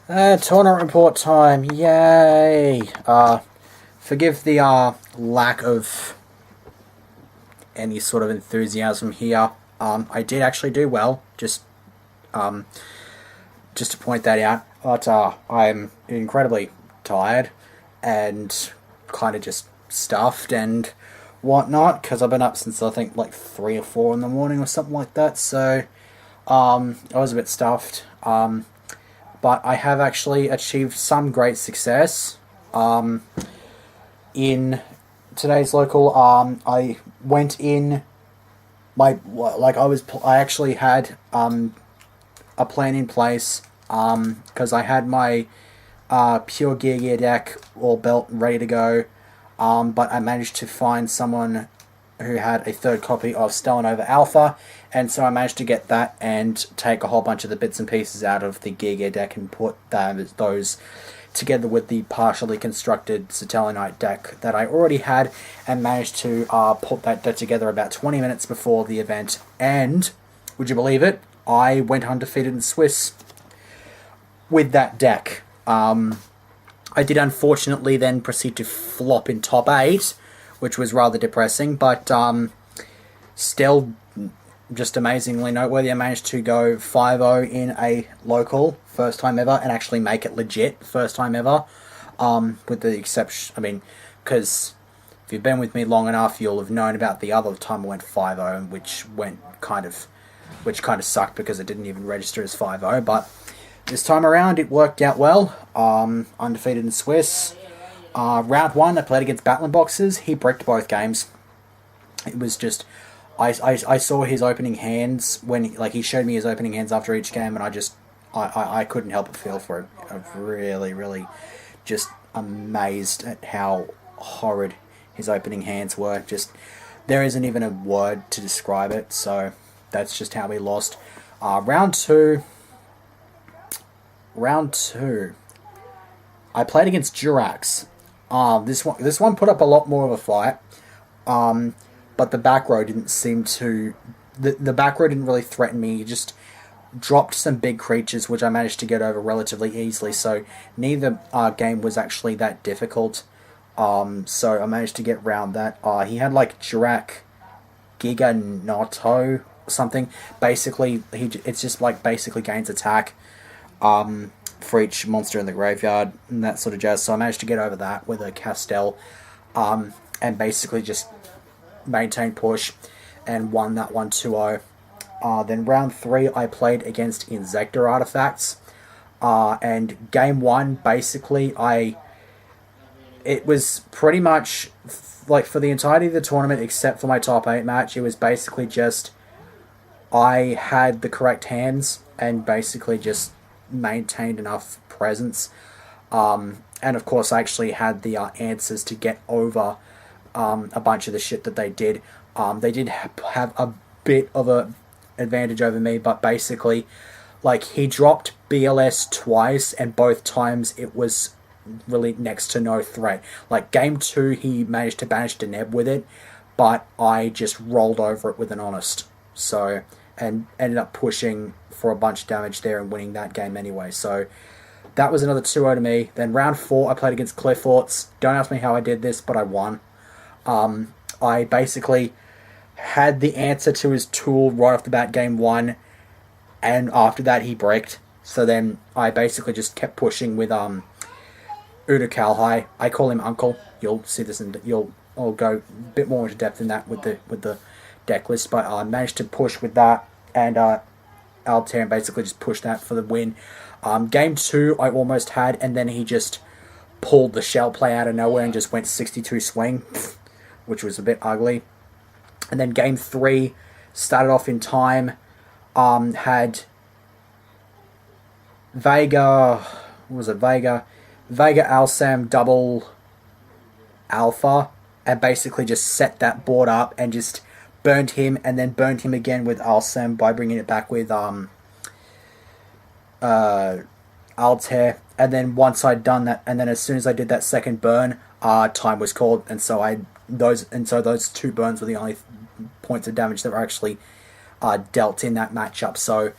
Tournament report time, yay! Forgive the lack of any sort of enthusiasm here. I did actually do well, um, just to point that out. But I'm incredibly tired and kind of just stuffed and whatnot because I've been up since I think like 3 or 4 in the morning or something like that. So I was a bit stuffed. But I have actually achieved some great success. In today's local, I went in I actually had a plan in place because I had my pure gear deck all built ready to go. But I managed to find someone who had a third copy of Stellanova Alpha, and so I managed to get that and take a whole bunch of the bits and pieces out of the gear deck and put those together with the partially constructed Satellinite deck that I already had, and managed to put that deck together about 20 minutes before the event. And would you believe it? I went undefeated in Swiss with that deck. I did unfortunately then proceed to flop in top 8, which was rather depressing, but still just amazingly noteworthy. I managed to go 5-0 in a local, first time ever, and actually make it legit, first time ever, with the exception, because if you've been with me long enough, you'll have known about the other time I went 5-0, which kind of sucked because it didn't even register as 5-0, but this time around it worked out well. Undefeated in Swiss. Round 1, I played against Battlin boxes. He bricked both games. It was just, I saw his opening hands when he showed me his opening hands after each game, and I couldn't help but feel for him. I'm really just amazed at how horrid his opening hands were. Just, there isn't even a word to describe it. So that's just how we lost. Round two, I played against Jurrac. This one put up a lot more of a fight, but the back row didn't seem to... The back row didn't really threaten me. He just dropped some big creatures, which I managed to get over relatively easily, so neither game was actually that difficult. So I managed to get around that. He had like Jurrac Giga Nato something. Basically, it's just like basically gains attack for each monster in the graveyard and that sort of jazz. So I managed to get over that with a Castell, and basically just maintain push and won that one 2-0. Then round 3 I played against Inzektor artifacts, and game 1 basically it was pretty much like for the entirety of the tournament except for my top 8 match, it was basically just I had the correct hands and basically just maintained enough presence, and of course I actually had the answers to get over a bunch of the shit that they did. They did have a bit of a advantage over me, but basically like he dropped BLS twice and both times it was really next to no threat. Like game 2 he managed to banish Deneb with it, but I just rolled over it with an honest, so, and ended up pushing for a bunch of damage there and winning that game anyway. So that was another 2-0 to me. Then round 4 I played against Qliphort. Don't ask me how I did this, but I won. I basically had the answer to his tool right off the bat game 1, and after that he bricked. So then I basically just kept pushing with Udo Kalhai. I call him Uncle. You'll see this and I'll go a bit more into depth in that with the deck list, but I managed to push with that, and Altair basically just pushed that for the win. Game 2 I almost had, and then he just pulled the shell play out of nowhere and just went 62 swing, which was a bit ugly. And then game 3 started off in time, had Vega, what was it, Vega Alsam double Alpha, and basically just set that board up and just burned him, and then burned him again with Alsam by bringing it back with Altair. And then once I'd done that, and then as soon as I did that second burn, time was called, and so those 2 burns were the only points of damage that were actually dealt in that matchup. So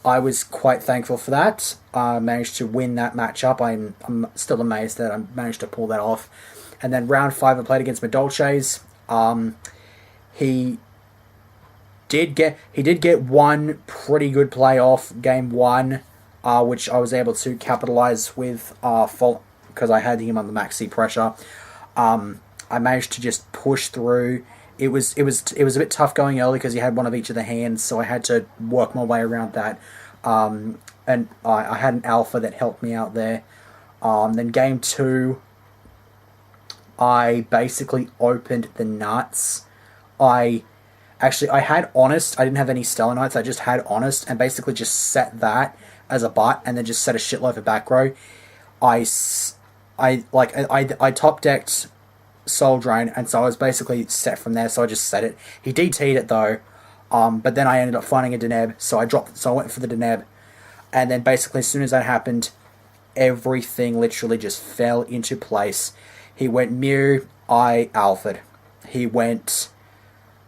I was quite thankful for that. I managed to win that matchup. I'm still amazed that I managed to pull that off. And then round 5 I played against Madolche's. He did get one pretty good play off game 1, which I was able to capitalize with because I had him on the maxi pressure. I managed to just push through. It was a bit tough going early because he had one of each of the hands, so I had to work my way around that. And I had an alpha that helped me out there. Then game 2, I basically opened the nuts. I had Honest. I didn't have any Stellar Knights. I just had Honest and basically just set that as a butt and then just set a shitload of back row. I top decked Soul Drain, and so I was basically set from there, so I just set it. He DT'd it though, but then I ended up finding a Deneb, so I went for the Deneb, and then basically as soon as that happened, everything literally just fell into place. He went Mew, I Alpha'd. He went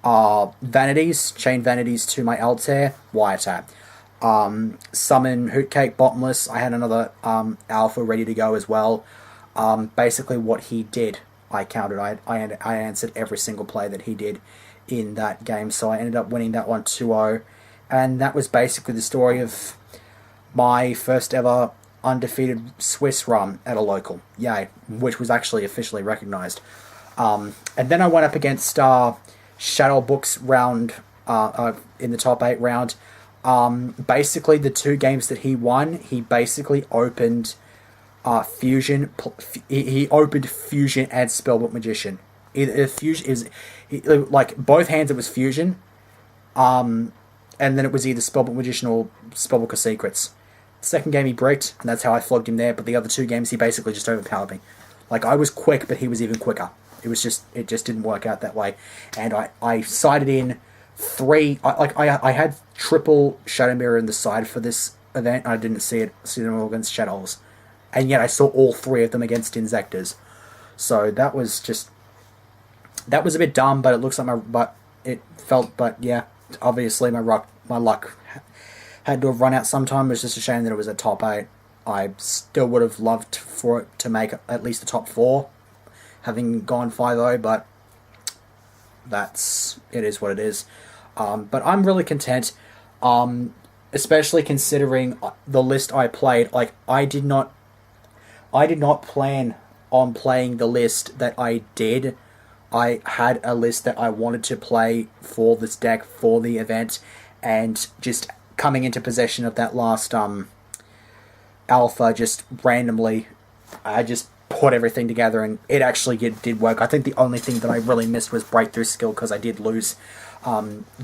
Vanities, Chain Vanities to my Altair, Wiretap. Summon Hootcake Bottomless, I had another Alpha ready to go as well. Basically what he did, I countered. I answered every single play that he did in that game, so I ended up winning that one 2-0, and that was basically the story of my first ever undefeated Swiss run at a local. Yay, which was actually officially recognised. And then I went up against Shaddoll Books round in the top 8 round. Basically the 2 games that he won, he basically opened Fusion. He opened Fusion and Spellbook Magician. Either Fusion is like both hands. It was Fusion, and then it was either Spellbook Magician or Spellbook of Secrets. Second game he bricked, and that's how I flogged him there. But the other 2 games he basically just overpowered me. Like I was quick, but he was even quicker. It just didn't work out that way, and I sided in 3. I had triple Shadow Mirror in the side for this event. I didn't see them all against Shaddolls. And yet I saw all 3 of them against Inzektors. So that was a bit dumb, but it looks like yeah, obviously my luck had to have run out sometime. It was just a shame that it was a top 8. I still would have loved for it to make at least the top 4, having gone 5-0, but it is what it is. But I'm really content, especially considering the list I played. Like, I did not plan on playing the list that I did. I had a list that I wanted to play for this deck for the event, and just coming into possession of that last alpha, just randomly, I just put everything together, and it actually did work. I think the only thing that I really missed was Breakthrough Skill, because I did lose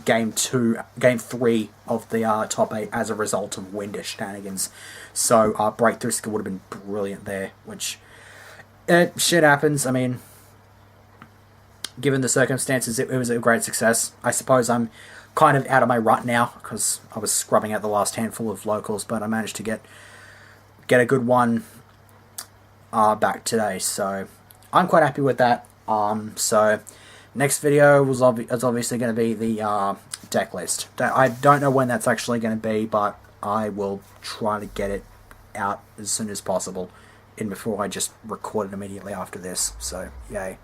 game 3 of the top 8 as a result of Wind shenanigans. So Breakthrough Skill would have been brilliant there, which shit happens. I mean, given the circumstances, it was a great success. I suppose I'm kind of out of my rut now, because I was scrubbing out the last handful of locals, but I managed to get a good one back today, so I'm quite happy with that. So next video is obviously going to be the deck list. I don't know when that's actually going to be, but I will try to get it out as soon as possible, before I just record it immediately after this. So yay.